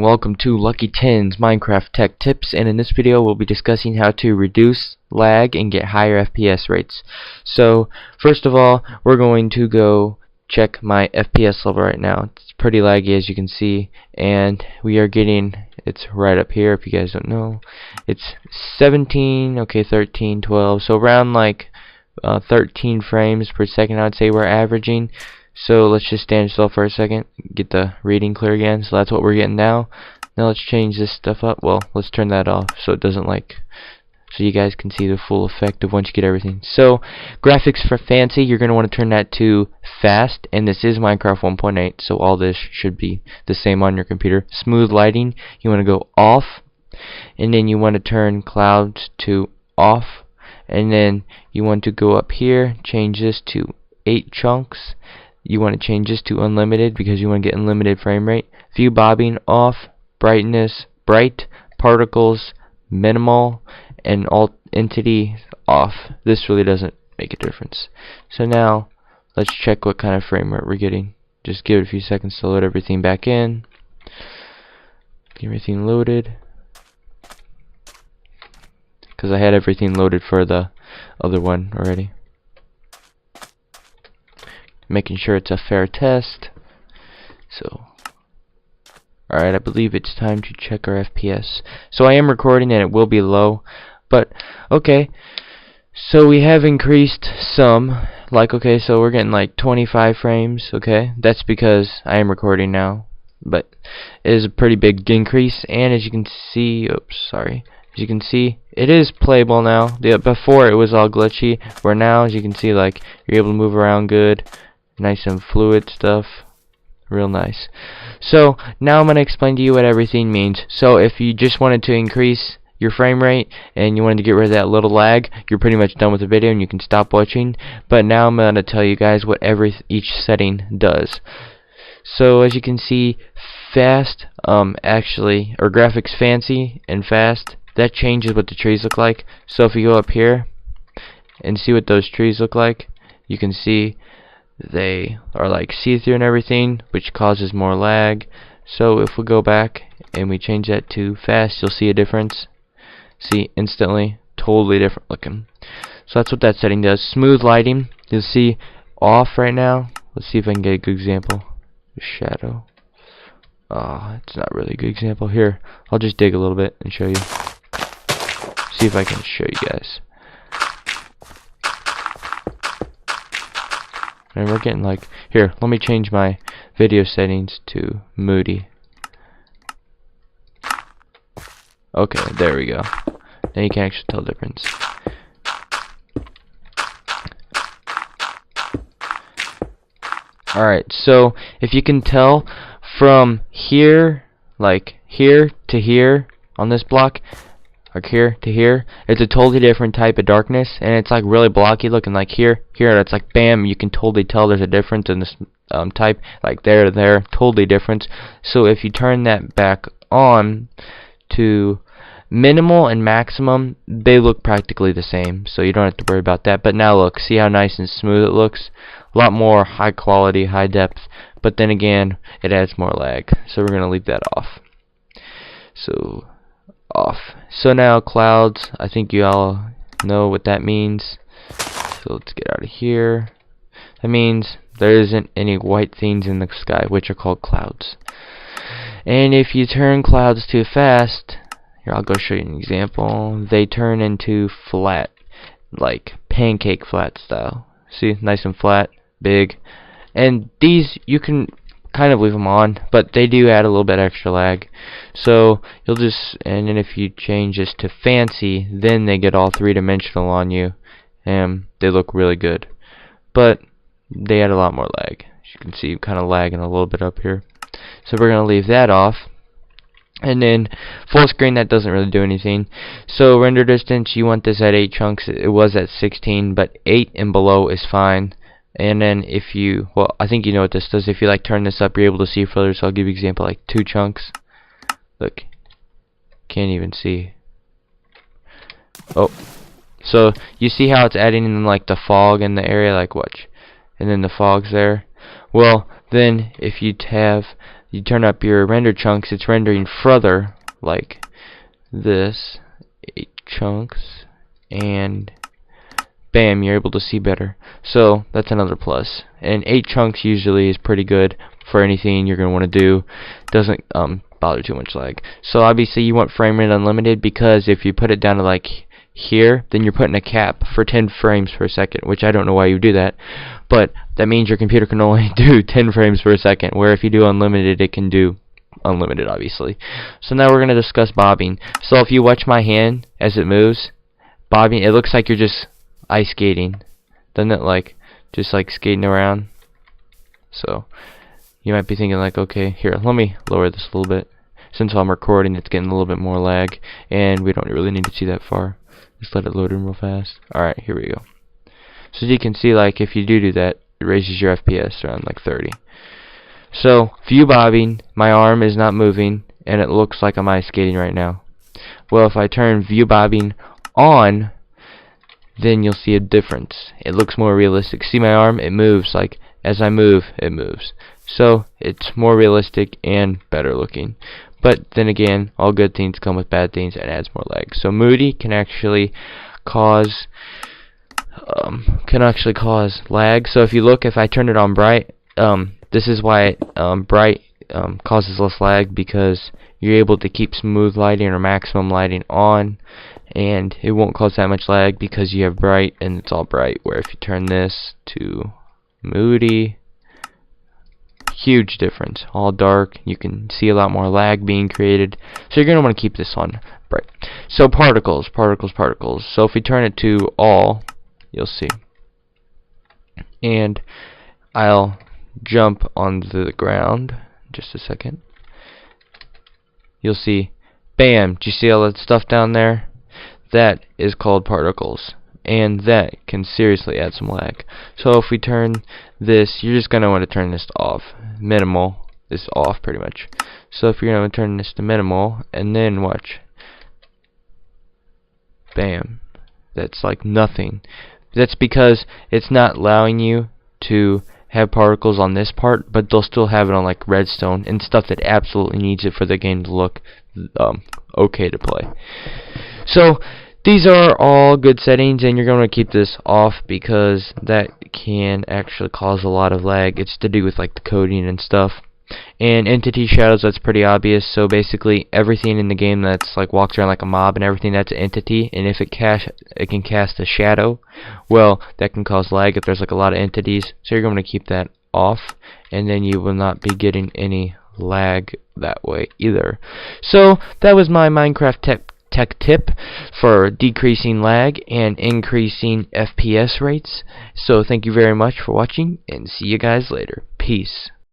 welcome to Lucky 10's Minecraft Tech Tips, and in this video we'll be discussing how to reduce lag and get higher FPS rates. So first of all, we're going to go check my FPS level right now. It's pretty laggy, as you can see, and we are getting, it's right up here if you guys don't know, it's 17, okay, 13, 12, so around like 13 frames per second I would say we're averaging. So let's just stand still for a second, get the reading clear again. So that's what we're getting now. Now let's change this stuff up. Well, let's turn that off so it doesn't so you guys can see the full effect of once you get everything. So graphics for fancy, you're going to want to turn that to fast, and this is Minecraft 1.8, so all this should be the same on your computer. Smooth lighting, you want to go off, and then you want to turn clouds to off, and then you want to go up here, change this to 8 chunks. You want to change this to unlimited because you want to get unlimited frame rate. View bobbing off, brightness bright, particles minimal, and alt entity off. This really doesn't make a difference. So now let's check what kind of frame rate we're getting. Just give it a few seconds to load everything back in. Get everything loaded, because I had everything loaded for the other one already. Making sure it's a fair test. So alright, I believe it's time to check our FPS. So I am recording and it will be low, but okay. So we have increased some, okay, so we're getting like 25 frames, okay? That's because I am recording now, but it is a pretty big increase, and as you can see, as you can see, it is playable now. Before it was all glitchy, where now, as you can see, like, you're able to move around good. Nice and fluid stuff, real nice. So now I'm going to explain to you what everything means. So if you just wanted to increase your frame rate and you wanted to get rid of that little lag, you're pretty much done with the video and you can stop watching. But now I'm going to tell you guys what each setting does. So as you can see, fast, graphics fancy and fast, that changes what the trees look like. So if you go up here and see what those trees look like, you can see they are like see-through and everything, which causes more lag. So if we go back and we change that to fast, you'll see a difference. See, instantly, totally different looking. So that's what that setting does. Smooth lighting, you'll see off right now. Let's see if I can get a good example. Shadow. It's not really a good example. Here, I'll just dig a little bit and show you. See if I can show you guys. And we're getting like, here, let me change my video settings to moody. Okay, there we go. Now you can actually tell the difference. Alright, so if you can tell from here, like here to here on this block, like here to here, it's a totally different type of darkness, and it's like really blocky looking. Like here, it's like bam, you can totally tell there's a difference in this type. Like there to there, totally different. So if you turn that back on to minimal and maximum, they look practically the same, so you don't have to worry about that. But now look, see how nice and smooth it looks? A lot more high quality, high depth, but then again, it adds more lag, so we're gonna leave that off. So off. So now clouds, I think you all know what that means. So let's get out of here. That means there isn't any white things in the sky, which are called clouds. And if you turn clouds too fast, here, I'll go show you an example. They turn into flat, like pancake flat style. See, nice and flat, big. And these, you can kind of leave them on, but they do add a little bit extra lag. So you'll just, and then if you change this to fancy, then they get all three-dimensional on you, and they look really good. But they add a lot more lag. As you can see, kind of lagging a little bit up here. So we're gonna leave that off. And then full screen, that doesn't really do anything. So render distance, you want this at 8 chunks. It was at 16, but 8 and below is fine. And then if you, well, I think you know what this does. If you like turn this up, you're able to see further. So I'll give you an example, like 2 chunks. Look, can't even see. Oh, so you see how it's adding in like the fog in the area, like watch, and then the fog's there. Well, then if you you turn up your render chunks, it's rendering further like this, 8 chunks, and bam, you're able to see better. So that's another plus. And 8 chunks usually is pretty good for anything you're going to want to do. Doesn't bother too much lag. So obviously you want frame rate unlimited, because if you put it down to like here, then you're putting a cap for 10 frames per second, which I don't know why you do that, but that means your computer can only do 10 frames per second, where if you do unlimited, it can do unlimited, obviously. So now we're going to discuss bobbing. So if you watch my hand as it moves, bobbing, it looks like you're just ice skating, doesn't it? Like just like skating around. So you might be thinking like, okay, here, let me lower this a little bit. Since I'm recording, it's getting a little bit more lag, and we don't really need to see that far. Just let it load in real fast. Alright, here we go. So as you can see, like if you do that, it raises your FPS around like 30. So view bobbing, my arm is not moving, and it looks like I'm ice skating right now. Well, if I turn view bobbing on, then you'll see a difference. It looks more realistic. See my arm? It moves. Like as I move, it moves. So it's more realistic and better looking. But then again, all good things come with bad things, and adds more lag. So moody can actually cause lag. So if you look, if I turn it on bright, this is why bright causes less lag, because you're able to keep smooth lighting or maximum lighting on, and it won't cause that much lag because you have bright and it's all bright. Where if you turn this to moody, huge difference. All dark, you can see a lot more lag being created. So you're going to want to keep this on bright. So particles. So if we turn it to all, you'll see. And I'll jump onto the ground. Just a second. You'll see, bam, do you see all that stuff down there? That is called particles, and that can seriously add some lag. So if we turn this, you're just going to want to turn this off. Minimal is off pretty much. So if you're going to turn this to minimal, and then watch, bam, that's like nothing. That's because it's not allowing you to have particles on this part, but they'll still have it on like redstone and stuff that absolutely needs it for the game to look okay to play. So these are all good settings, and you're going to keep this off because that can actually cause a lot of lag. It's to do with like the coding and stuff. And entity shadows, that's pretty obvious. So basically everything in the game that's like walks around like a mob and everything, that's an entity, and if it can cast a shadow, well, that can cause lag if there's like a lot of entities. So you're going to keep that off, and then you will not be getting any lag that way either. So that was my Minecraft tech tip for decreasing lag and increasing FPS rates. So thank you very much for watching, and see you guys later. Peace.